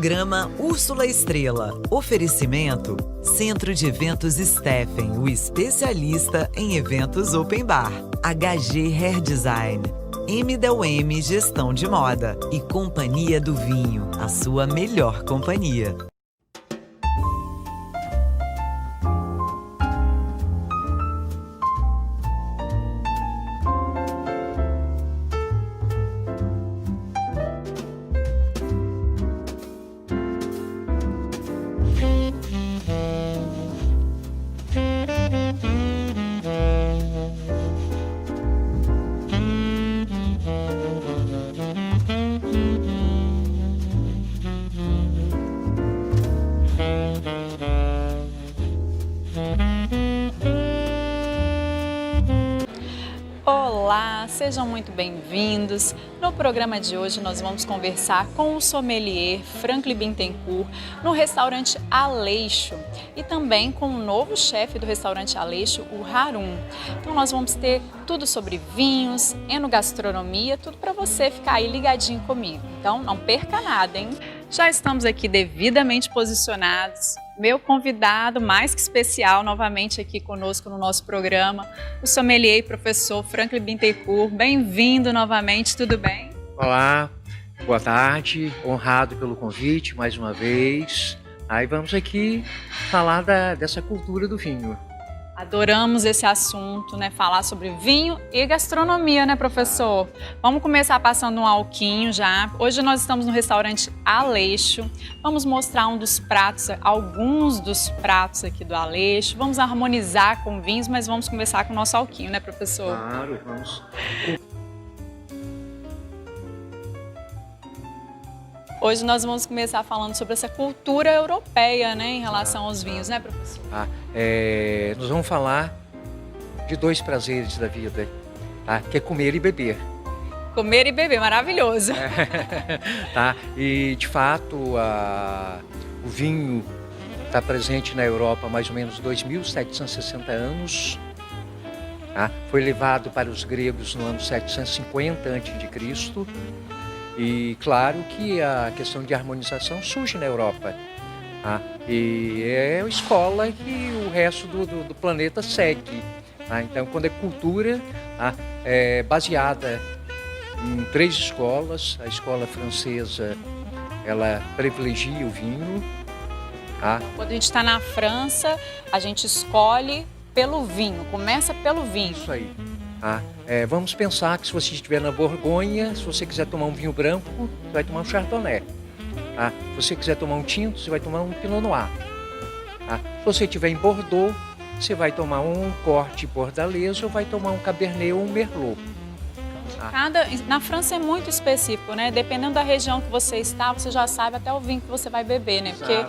Programa Úrsula Estrela. Oferecimento Centro de Eventos Steffen, o especialista em eventos open bar. HG Hair Design. M&M Gestão de Moda e Companhia do Vinho, a sua melhor companhia. Olá, sejam muito bem-vindos. No programa de hoje nós vamos conversar com o sommelier Franklin Bittencourt no restaurante Aleixo e também com o novo chefe do restaurante Aleixo, o Harun. Então nós vamos ter tudo sobre vinhos, enogastronomia, tudo para você ficar aí ligadinho comigo. Então não perca nada, hein? Já estamos aqui devidamente posicionados. Meu convidado mais que especial novamente aqui conosco no nosso programa, o sommelier e professor Franklin Bittencourt. Bem-vindo novamente, tudo bem? Olá, boa tarde, honrado pelo convite mais uma vez. Aí vamos aqui falar dessa cultura do vinho. Adoramos esse assunto, né? Falar sobre vinho e gastronomia, né, professor? Vamos começar passando um alquinho já. Hoje nós estamos no restaurante Aleixo. Vamos mostrar alguns dos pratos aqui do Aleixo. Vamos harmonizar com vinhos, mas vamos começar com o nosso alquinho, né, professor? Claro, vamos. Hoje nós vamos começar falando sobre essa cultura europeia, né, em relação aos vinhos, né, professor? Nós vamos falar de dois prazeres da vida, tá? Que é comer e beber. Comer e beber, maravilhoso. Tá? E, de fato, o vinho está presente na Europa há mais ou menos 2.760 anos. Tá? Foi levado para os gregos no ano 750 a.C. E claro que a questão de harmonização surge na Europa. Tá? E é a escola que o resto do planeta segue. Tá? Então, quando é cultura, tá? É baseada em três escolas. A escola francesa, ela privilegia o vinho. Tá? Quando a gente está na França, a gente escolhe pelo vinho, começa pelo vinho. Isso aí. Tá? Vamos pensar que se você estiver na Borgonha, se você quiser tomar um vinho branco, você vai tomar um Chardonnay. Tá? Se você quiser tomar um tinto, você vai tomar um Pinot Noir. Tá? Se você estiver em Bordeaux, você vai tomar um corte bordalês ou vai tomar um Cabernet ou um Merlot. Na França é muito específico, né? Dependendo da região que você está, você já sabe até o vinho que você vai beber, né? Porque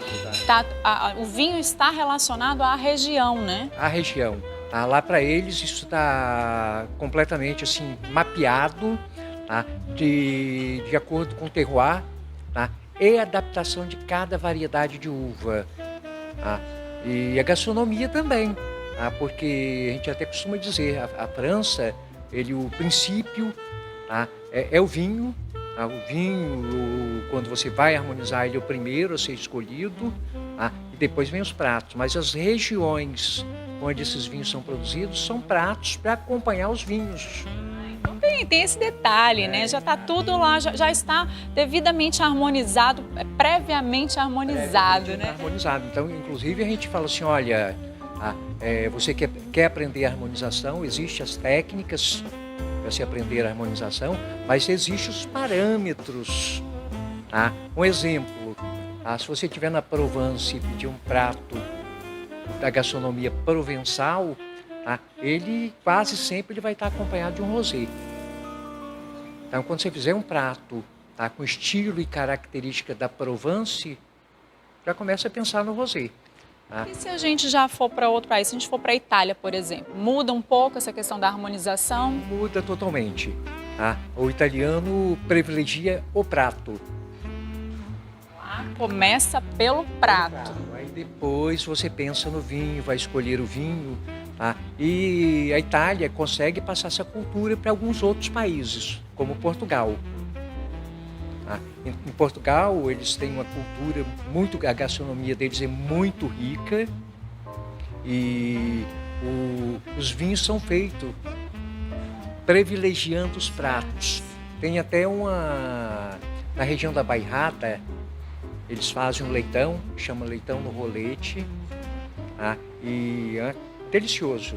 o vinho está relacionado à região, né? A região. Tá? Lá para eles isso está completamente assim mapeado, tá? de acordo com o terroir, tá? E a adaptação de cada variedade de uva. Tá? E a gastronomia também, tá? Porque a gente até costuma dizer, a França, o princípio, tá? é o vinho. Tá? O vinho, quando você vai harmonizar, ele é o primeiro a ser escolhido, tá? E depois vem os pratos. Mas as regiões onde esses vinhos são produzidos são pratos para acompanhar os vinhos. Então tem esse detalhe, né? Já está tudo lá, já está devidamente harmonizado, previamente harmonizado, né? Harmonizado. Então, inclusive, a gente fala assim, olha, você quer aprender a harmonização, existem as técnicas para se aprender a harmonização, mas existem os parâmetros. Tá? Um exemplo, se você estiver na Provence e pedir um prato da gastronomia provençal, tá? Ele quase sempre vai estar acompanhado de um rosé. Então, quando você fizer um prato, tá, com estilo e característica da Provence, já começa a pensar no rosé. Tá? E se a gente já for para outro país, se a gente for para a Itália, por exemplo, muda um pouco essa questão da harmonização? Muda totalmente. Tá? O italiano privilegia o prato. Começa pelo prato. Aí depois você pensa no vinho, vai escolher o vinho. Tá? E a Itália consegue passar essa cultura para alguns outros países, como Portugal. Tá? Em Portugal, eles têm uma cultura a gastronomia deles é muito rica e os vinhos são feitos privilegiando os pratos. Tem até na região da Bairrada, eles fazem um leitão, chama leitão no rolete, tá? E é delicioso.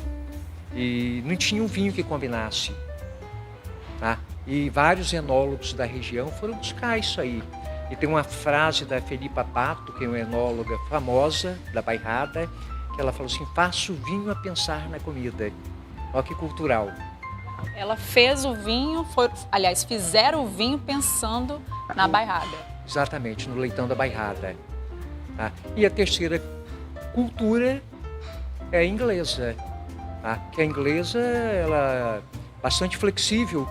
E não tinha um vinho que combinasse. Tá? E vários enólogos da região foram buscar isso aí. E tem uma frase da Felipa Pato, que é uma enóloga famosa da Bairrada, que ela falou assim: faço o vinho a pensar na comida. Olha que cultural. Ela fez o vinho, fizeram o vinho pensando na Bairrada. Exatamente, no leitão da Bairrada. Tá? E a terceira cultura é a inglesa. Tá? Que a inglesa, ela é bastante flexível.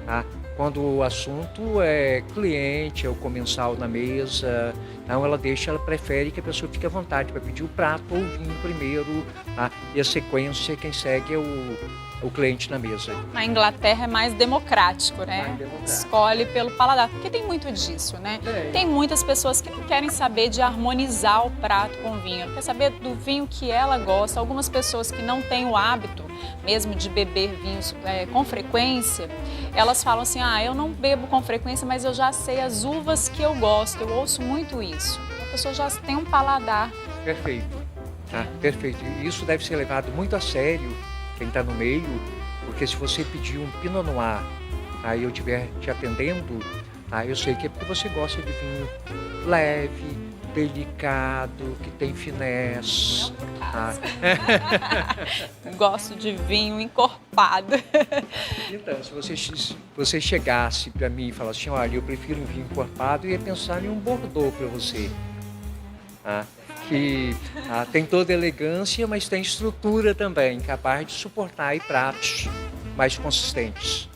Tá? Quando o assunto é cliente, é o comensal na mesa, então ela prefere que a pessoa fique à vontade para pedir o prato ou o vinho primeiro, tá? E a sequência, quem segue é o cliente na mesa. Na Inglaterra é mais democrático, né? Mais democrático. Escolhe pelo paladar, porque tem muito disso, né? Tem muitas pessoas que não querem saber de harmonizar o prato com o vinho, quer saber do vinho que ela gosta. Algumas pessoas que não têm o hábito mesmo de beber vinhos com frequência, elas falam assim: eu não bebo com frequência, mas eu já sei as uvas que eu gosto. Eu ouço muito isso. A pessoa já tem um paladar. Perfeito. Tá? Perfeito. E isso deve ser levado muito a sério, quem está no meio, porque se você pedir um Pinot Noir, aí eu estiver te atendendo, eu sei que é porque você gosta de vinho leve, delicado, que tem finesse. Gosto de vinho encorpado. Então, se você chegasse para mim e falasse assim: olha, eu prefiro um vinho encorpado, eu ia pensar em um Bordeaux para você. Que tem toda elegância, mas tem estrutura também, capaz de suportar aí pratos mais consistentes.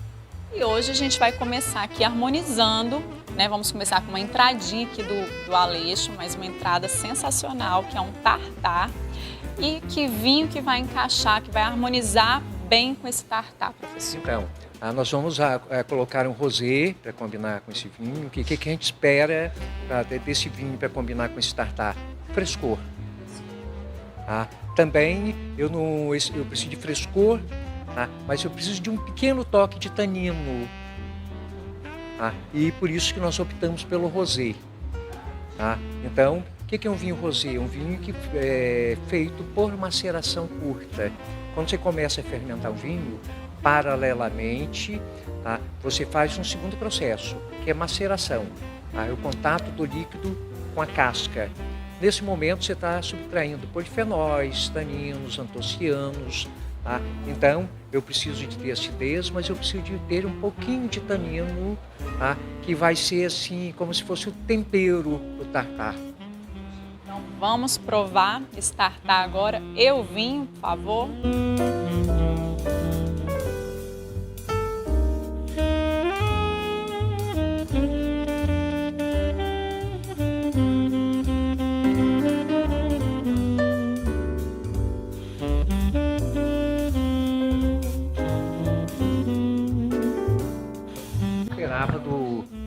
E hoje a gente vai começar aqui harmonizando, né? Vamos começar com uma entradinha aqui do Aleixo, mas uma entrada sensacional, que é um tartar. E que vinho que vai encaixar, que vai harmonizar bem com esse tartar, professor? Então, nós vamos colocar um rosé para combinar com esse vinho. O que a gente espera desse vinho para combinar com esse tartar? Frescor. Também eu preciso de frescor, mas eu preciso de um pequeno toque de tanino. E por isso que nós optamos pelo rosé. Então, o que é um vinho rosé? Um vinho que é feito por maceração curta. Quando você começa a fermentar o vinho, paralelamente, você faz um segundo processo, que é maceração. É o contato do líquido com a casca. Nesse momento, você está subtraindo polifenóis, taninos, antocianos. Então, eu preciso de ter acidez, mas eu preciso de ter um pouquinho de tanino, que vai ser assim, como se fosse o tempero do tartar. Então, vamos provar esse tartar agora. Vinho, por favor.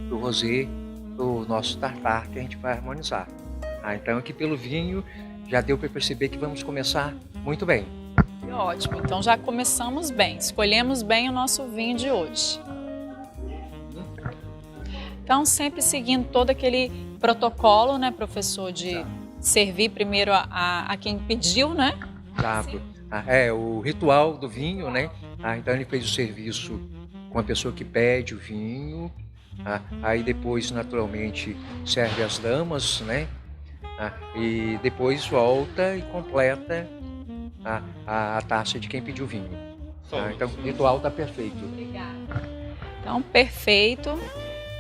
Do rosé, do nosso tartar que a gente vai harmonizar. Então aqui pelo vinho já deu para perceber que vamos começar muito bem. Ótimo, então já começamos bem, escolhemos bem o nosso vinho de hoje. Então sempre seguindo todo aquele protocolo, né, professor, de servir primeiro a quem pediu, né? Claro. É o ritual do vinho, né? Então ele fez o serviço com a pessoa que pede o vinho. Aí depois, naturalmente, serve as damas, né? E depois volta e completa a taça de quem pediu vinho. Então o ritual está perfeito. Obrigada. Então, perfeito.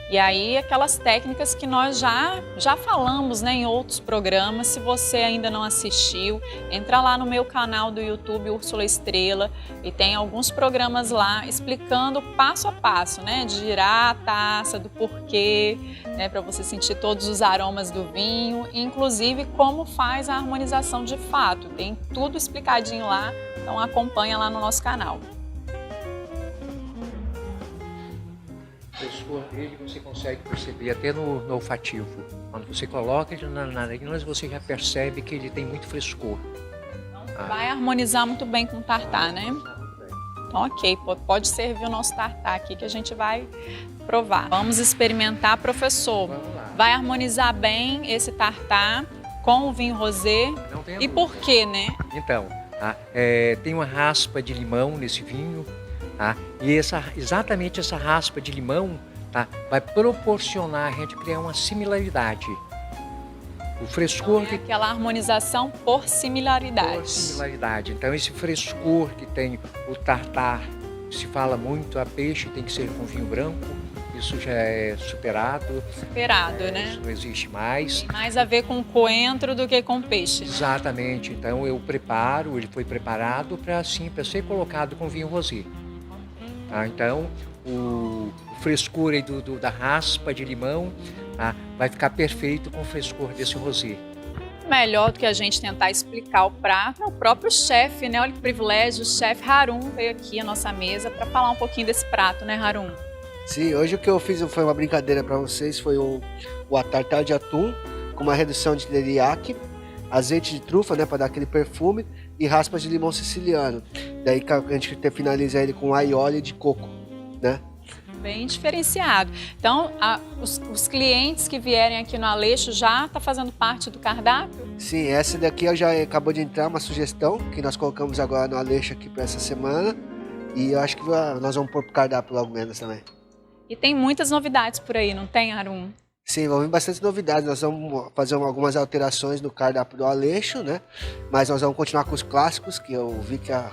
E aí, aquelas técnicas que nós já falamos, né, em outros programas. Se você ainda não assistiu, entra lá no meu canal do YouTube, Úrsula Estrela, e tem alguns programas lá explicando passo a passo, né, de girar a taça, do porquê, né, para você sentir todos os aromas do vinho, inclusive como faz a harmonização de fato. Tem tudo explicadinho lá, então acompanha lá no nosso canal. O frescor dele você consegue perceber até no olfativo. Quando você coloca ele na nariz, você já percebe que ele tem muito frescor. Vai harmonizar muito bem com o tartar, né? Então, ok, pode servir o nosso tartar aqui que a gente vai provar. Vamos experimentar, professor. Vamos lá. Vai harmonizar bem esse tartar com o vinho rosé. Não tenha E dúvida. por quê, né? Então, tem uma raspa de limão nesse vinho, e exatamente essa raspa de limão vai proporcionar a gente criar uma similaridade. O frescor É aquela harmonização por similaridade. por similaridade. Então, esse frescor que tem o tartar, se fala muito, a peixe tem que ser com vinho branco, isso já é superado. Superado, né? Isso não existe mais. Tem mais a ver com coentro do que com peixe. Exatamente. Então, eu preparo, ele foi preparado para ser colocado com vinho rosé. Então, o frescor aí da raspa de limão vai ficar perfeito com o frescor desse rosé. Melhor do que a gente tentar explicar o prato, é o próprio chefe, né? Olha que privilégio, o chefe Harum veio aqui à nossa mesa para falar um pouquinho desse prato, né, Harum? Sim, hoje o que eu fiz foi uma brincadeira para vocês, foi o tartar de atum com uma redução de teriyaki, azeite de trufa, né, para dar aquele perfume, e raspas de limão siciliano. Daí a gente finaliza ele com aioli de coco, né? Bem diferenciado. Então, os clientes que vierem aqui no Aleixo já está fazendo parte do cardápio? Sim, essa daqui já acabou de entrar, uma sugestão que nós colocamos agora no Aleixo aqui para essa semana. E eu acho que nós vamos pôr pro cardápio logo menos também. E tem muitas novidades por aí, não tem, Harum? Sim, vão vir bastante novidades. Nós vamos fazer algumas alterações no cardápio do Aleixo, né? Mas nós vamos continuar com os clássicos, que eu vi que é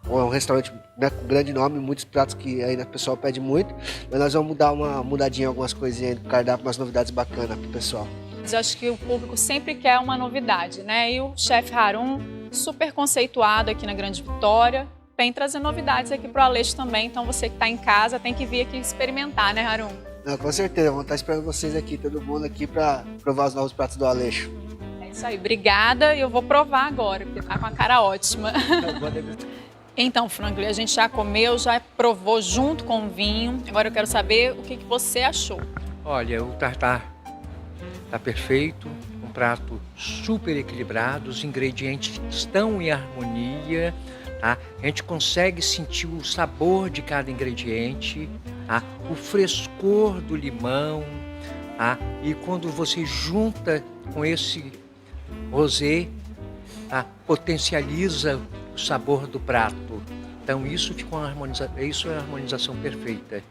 um restaurante, né, com grande nome, muitos pratos que ainda o pessoal pede muito. Mas nós vamos dar uma mudadinha em algumas coisinhas aí do cardápio, umas novidades bacanas pro pessoal. Mas eu acho que o público sempre quer uma novidade, né? E o chefe Harum, super conceituado aqui na Grande Vitória, vem trazer novidades aqui pro Aleixo também. Então você que está em casa tem que vir aqui experimentar, né, Harum? Não, com certeza, vamos estar esperando vocês aqui, todo mundo aqui, para provar os novos pratos do Aleixo. É isso aí, obrigada. E eu vou provar agora, porque tá com a cara ótima. Então, Franklin, a gente já comeu, já provou junto com o vinho. Agora eu quero saber o que você achou. Olha, o tartar está perfeito, um prato super equilibrado, os ingredientes estão em harmonia, A gente consegue sentir o sabor de cada ingrediente, o frescor do limão, e quando você junta com esse rosé, potencializa o sabor do prato. Então isso fica isso é a harmonização perfeita.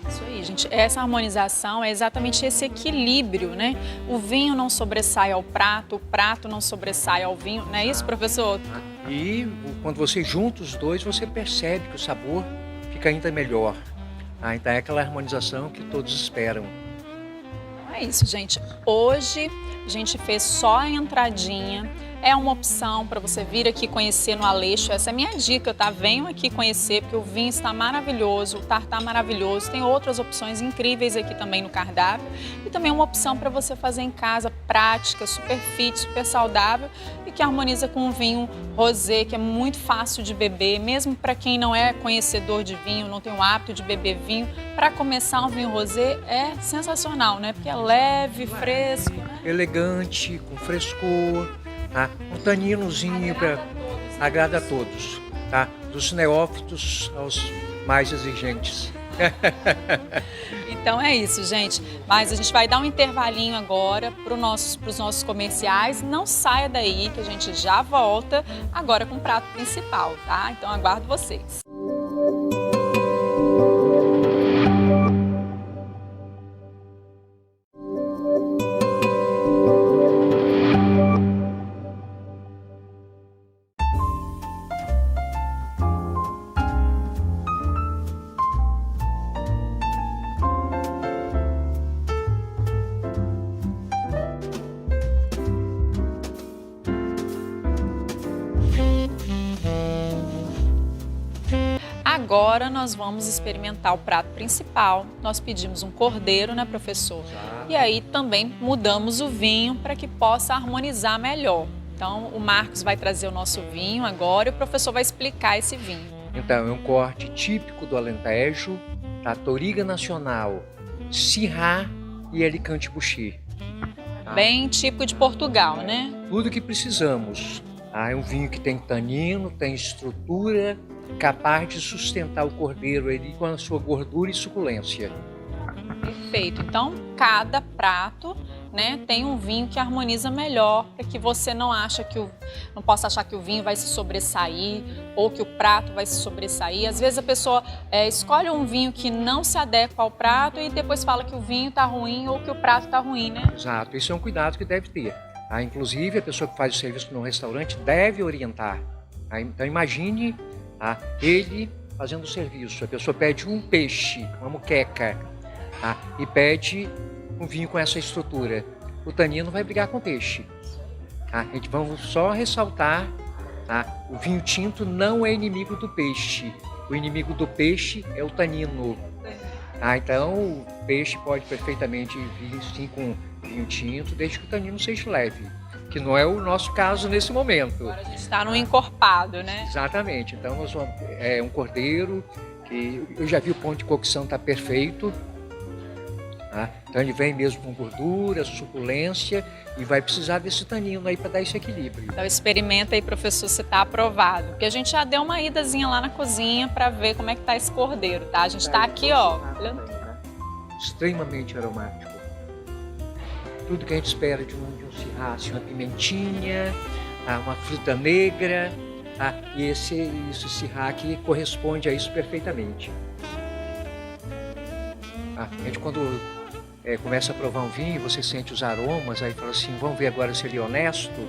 Isso aí, gente. Essa harmonização é exatamente esse equilíbrio, né? O vinho não sobressai ao prato, o prato não sobressai ao vinho, não é isso, professor? E quando você junta os dois, você percebe que o sabor fica ainda melhor. Então é aquela harmonização que todos esperam. É isso, gente. Hoje a gente fez só a entradinha. É uma opção para você vir aqui conhecer no Aleixo. Essa é a minha dica, tá? Venham aqui conhecer, porque o vinho está maravilhoso, o tartar maravilhoso. Tem outras opções incríveis aqui também no cardápio. E também uma opção para você fazer em casa, prática, super fit, super saudável e que harmoniza com um vinho rosé, que é muito fácil de beber. Mesmo para quem não é conhecedor de vinho, não tem o hábito de beber vinho, para começar um vinho rosé é sensacional, né? Porque é leve, fresco, né? Elegante, com frescor. Um taninozinho agrada a todos, tá? Dos neófitos aos mais exigentes. Então é isso, gente. Mas a gente vai dar um intervalinho agora para os nossos comerciais. Não saia daí que a gente já volta agora com o prato principal, tá? Então aguardo vocês. Agora nós vamos experimentar o prato principal. Nós pedimos um cordeiro, né, professor? E aí também mudamos o vinho para que possa harmonizar melhor. Então o Marcos vai trazer o nosso vinho agora e o professor vai explicar esse vinho. Então é um corte típico do Alentejo, tá? Toriga Nacional, Syrah e Alicante Bouschet. Tá? Bem típico de Portugal, né? Tudo que precisamos. Tá? É um vinho que tem tanino, tem estrutura, capaz de sustentar o cordeiro ali com a sua gordura e suculência. Perfeito. Então, cada prato, né, tem um vinho que harmoniza melhor, para que você não possa achar que o vinho vai se sobressair ou que o prato vai se sobressair. Às vezes a pessoa escolhe um vinho que não se adequa ao prato e depois fala que o vinho está ruim ou que o prato está ruim, né? Exato. Esse é um cuidado que deve ter. Tá? Inclusive, a pessoa que faz o serviço no restaurante deve orientar. Tá? Então, imagine, tá, ele fazendo o serviço. A pessoa pede um peixe, uma moqueca, tá, e pede um vinho com essa estrutura. O tanino vai brigar com o peixe. Tá? A gente vamos só ressaltar, tá? O vinho tinto não é inimigo do peixe. O inimigo do peixe é o tanino. Tá? Então, o peixe pode perfeitamente vir sim com vinho tinto, desde que o tanino seja leve, que não é o nosso caso nesse momento. Agora a gente está no encorpado, né? Exatamente. Então, nós vamos, é um cordeiro que eu já vi o ponto de cocção tá perfeito. Tá? Então, ele vem mesmo com gordura, suculência e vai precisar desse tanino aí para dar esse equilíbrio. Então, experimenta aí, professor, se está aprovado. Porque a gente já deu uma idazinha lá na cozinha para ver como é que tá esse cordeiro, tá? A gente está aqui, ó. Extremamente aromático. Tudo que a gente espera de um Syrah, assim, uma pimentinha, tá? Uma fruta negra, tá? E esse Syrah aqui corresponde a isso perfeitamente. Tá? A gente quando começa a provar um vinho, você sente os aromas, aí fala assim, vamos ver agora se ele é honesto.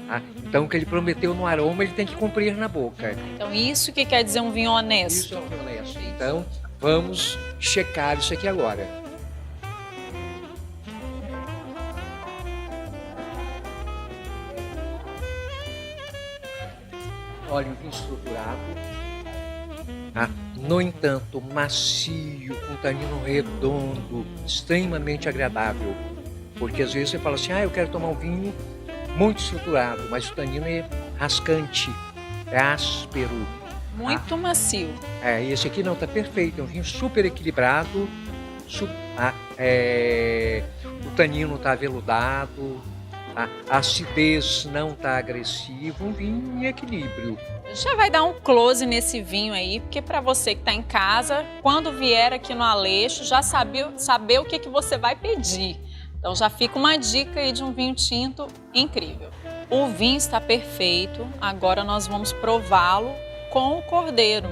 Tá? Então o que ele prometeu no aroma, ele tem que cumprir na boca. Então isso que quer dizer um vinho honesto? Isso é um vinho honesto. Então vamos checar isso aqui agora. Olha, um vinho estruturado, tá? No entanto, macio, com tanino redondo, extremamente agradável. Porque às vezes você fala assim, eu quero tomar um vinho muito estruturado, mas o tanino é rascante, é áspero. Muito macio. Esse aqui não, tá perfeito, é um vinho super equilibrado, o tanino tá aveludado, a acidez não está agressiva, um vinho em equilíbrio. Já vai dar um close nesse vinho aí, porque para você que está em casa, quando vier aqui no Aleixo, já saber o que você vai pedir. Então já fica uma dica aí de um vinho tinto incrível. O vinho está perfeito, agora nós vamos prová-lo com o cordeiro.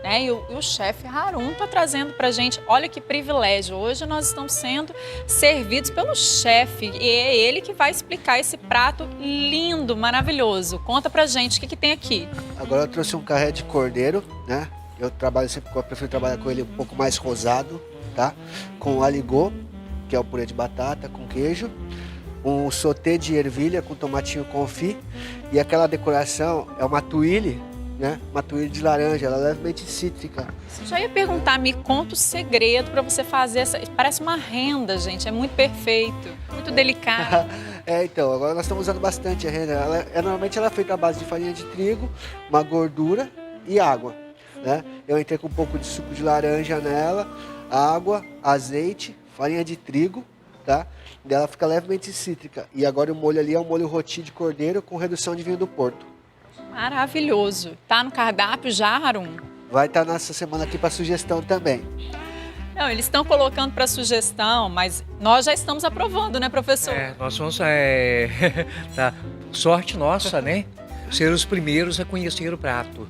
Né? E o chefe Harun está trazendo para a gente, olha que privilégio, hoje nós estamos sendo servidos pelo chefe e é ele que vai explicar esse prato lindo, maravilhoso. Conta pra gente, o que tem aqui? Agora eu trouxe um carré de cordeiro, né? Eu prefiro trabalhar com ele um pouco mais rosado, tá? Com aligot, que é o purê de batata com queijo, um sauté de ervilha com tomatinho confit e aquela decoração é uma tuile, né? Uma tuile de laranja, ela é levemente cítrica. Eu já ia perguntar, me conta o segredo para você fazer essa... Parece uma renda, gente, é muito perfeito, muito delicado. Então, agora nós estamos usando bastante a renda. Normalmente ela é feita à base de farinha de trigo, uma gordura e água, né? Eu entrei com um pouco de suco de laranja nela, água, azeite, farinha de trigo, tá? E ela fica levemente cítrica. E agora o molho ali é um molho roti de cordeiro com redução de vinho do Porto. Maravilhoso. Tá no cardápio já, Harun? Vai estar nessa semana aqui para sugestão também. Não, eles estão colocando para sugestão, mas nós já estamos aprovando, né, professor? Nós vamos... tá. Sorte nossa, né? Ser os primeiros a conhecer o prato.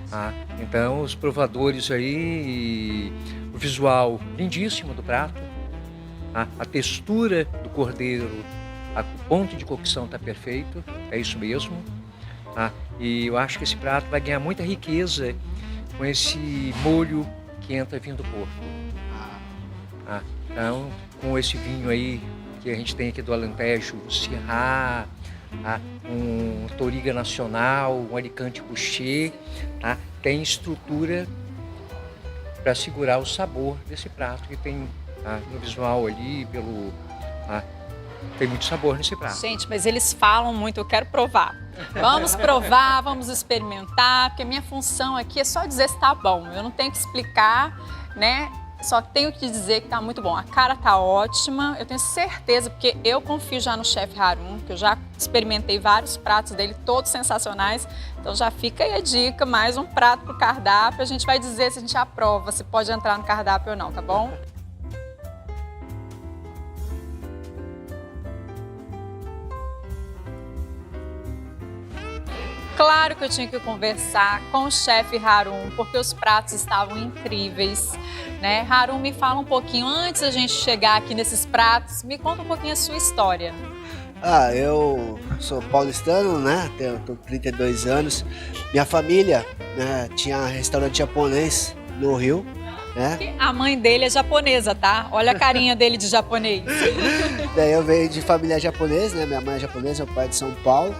Tá? Então, os provadores aí, o visual lindíssimo do prato, tá? A textura do cordeiro, o ponto de cocção está perfeito, é isso mesmo. Tá? E eu acho que esse prato vai ganhar muita riqueza com esse molho que entra vindo do Porto. Tá? Então, com esse vinho aí que a gente tem aqui do Alentejo, o Syrah, tá? Um Toriga Nacional, um Alicante Bouschet, tá? Tem estrutura para segurar o sabor desse prato que tem, tá? No visual ali, tá? Tem muito sabor nesse prato. Gente, mas eles falam muito, eu quero provar. Vamos provar, vamos experimentar, porque a minha função aqui é só dizer se tá bom. Eu não tenho que explicar, né? Só tenho que dizer que tá muito bom. A cara tá ótima, eu tenho certeza, porque eu confio já no chefe Harum, que eu já experimentei vários pratos dele, todos sensacionais. Então já fica aí a dica, mais um prato pro cardápio. A gente vai dizer se a gente aprova, se pode entrar no cardápio ou não, tá bom? Claro que eu tinha que conversar com o chefe Harum, porque os pratos estavam incríveis, né? Harum, me fala um pouquinho, antes da gente chegar aqui nesses pratos, me conta um pouquinho a sua história. Eu sou paulistano, né? Tô 32 anos. Minha família, né, tinha restaurante japonês no Rio, né? A mãe dele é japonesa, tá? Olha a carinha dele de japonês. Daí eu venho de família japonesa, né? Minha mãe é japonesa, meu pai é de São Paulo.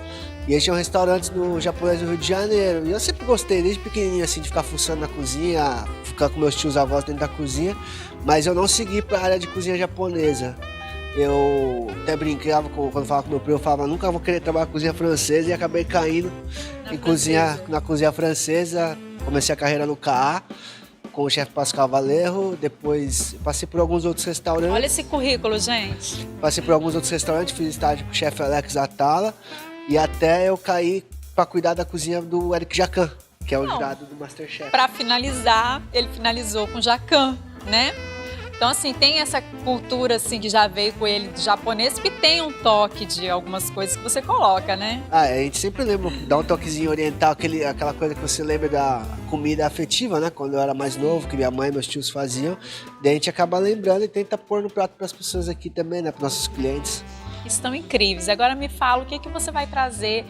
E eles tinham restaurantes no japonês do Rio de Janeiro. E eu sempre gostei, desde pequenininho, assim, de ficar fuçando na cozinha, ficar com meus tios avós dentro da cozinha. Mas eu não segui para a área de cozinha japonesa. Eu até brincava quando falava com meu primo, eu falava, nunca vou querer trabalhar com cozinha francesa. E acabei caindo na cozinha francesa. Comecei a carreira no CAA, com o chefe Pascal Valerro. Depois passei por alguns outros restaurantes. Olha esse currículo, gente. Passei por alguns outros restaurantes, fiz estágio com o chefe Alex Atala. E até eu caí para cuidar da cozinha do Eric Jacan, que é o jurado do Masterchef. Para finalizar, ele finalizou com Jacan, né? Então, assim, tem essa cultura, assim, que já veio com ele de japonês, que tem um toque de algumas coisas que você coloca, né? A gente sempre lembra, dá um toquezinho oriental, aquela coisa que você lembra da comida afetiva, né? Quando eu era mais novo, que minha mãe e meus tios faziam. Daí a gente acaba lembrando e tenta pôr no prato para as pessoas aqui também, né? Para nossos clientes. Estão incríveis. Agora me fala o que você vai trazer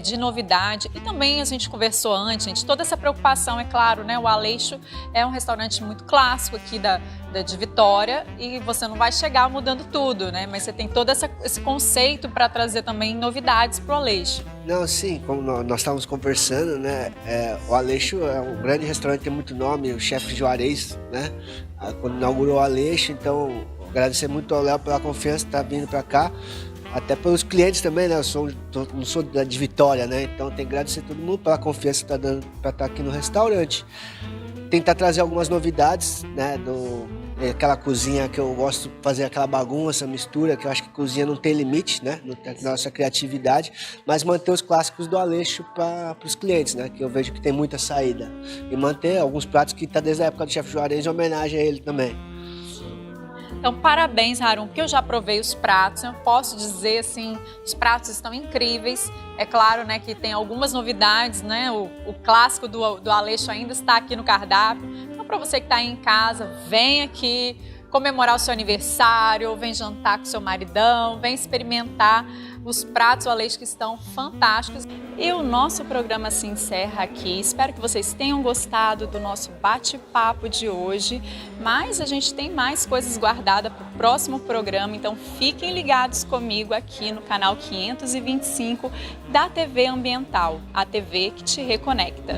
de novidade. E também a gente conversou antes, gente, toda essa preocupação, é claro, né? O Aleixo é um restaurante muito clássico aqui de Vitória e você não vai chegar mudando tudo, né? Mas você tem todo esse conceito para trazer também novidades para o Aleixo. Não, sim, como nós estávamos conversando, né? O Aleixo é um grande restaurante, tem muito nome, o chefe Juarez, né? Quando inaugurou o Aleixo, então agradecer muito ao Léo pela confiança que está vindo para cá, até pelos clientes também, né? Eu não sou de Vitória, né? Então tem que agradecer todo mundo pela confiança que está dando para estar aqui no restaurante. Tentar trazer algumas novidades, né? Aquela cozinha que eu gosto de fazer, aquela bagunça, mistura, que eu acho que cozinha não tem limite, né? Não tem nossa criatividade, mas manter os clássicos do Aleixo para os clientes, né? Que eu vejo que tem muita saída. E manter alguns pratos que tá desde a época do chefe Juarez, em homenagem a ele também. Então, parabéns, Harum, porque eu já provei os pratos, eu posso dizer, assim, os pratos estão incríveis. É claro, né, que tem algumas novidades, né, o clássico do Aleixo ainda está aqui no cardápio. Então, para você que está aí em casa, vem aqui comemorar o seu aniversário, vem jantar com seu maridão, vem experimentar os pratos do Aleixo que estão fantásticos. E o nosso programa se encerra aqui. Espero que vocês tenham gostado do nosso bate-papo de hoje, mas a gente tem mais coisas guardadas para o próximo programa, então fiquem ligados comigo aqui no canal 525 da TV Ambiental, a TV que te reconecta.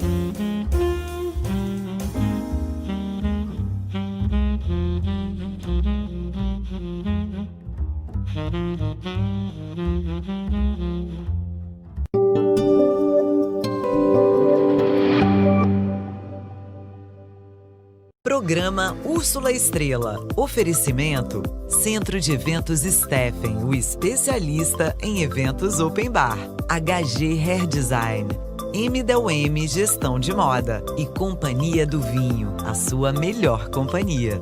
Programa Úrsula Estrela. Oferecimento Centro de Eventos Steffen, o especialista em eventos open bar. HG Hair Design. M Gestão de Moda. E Companhia do Vinho, a sua melhor companhia.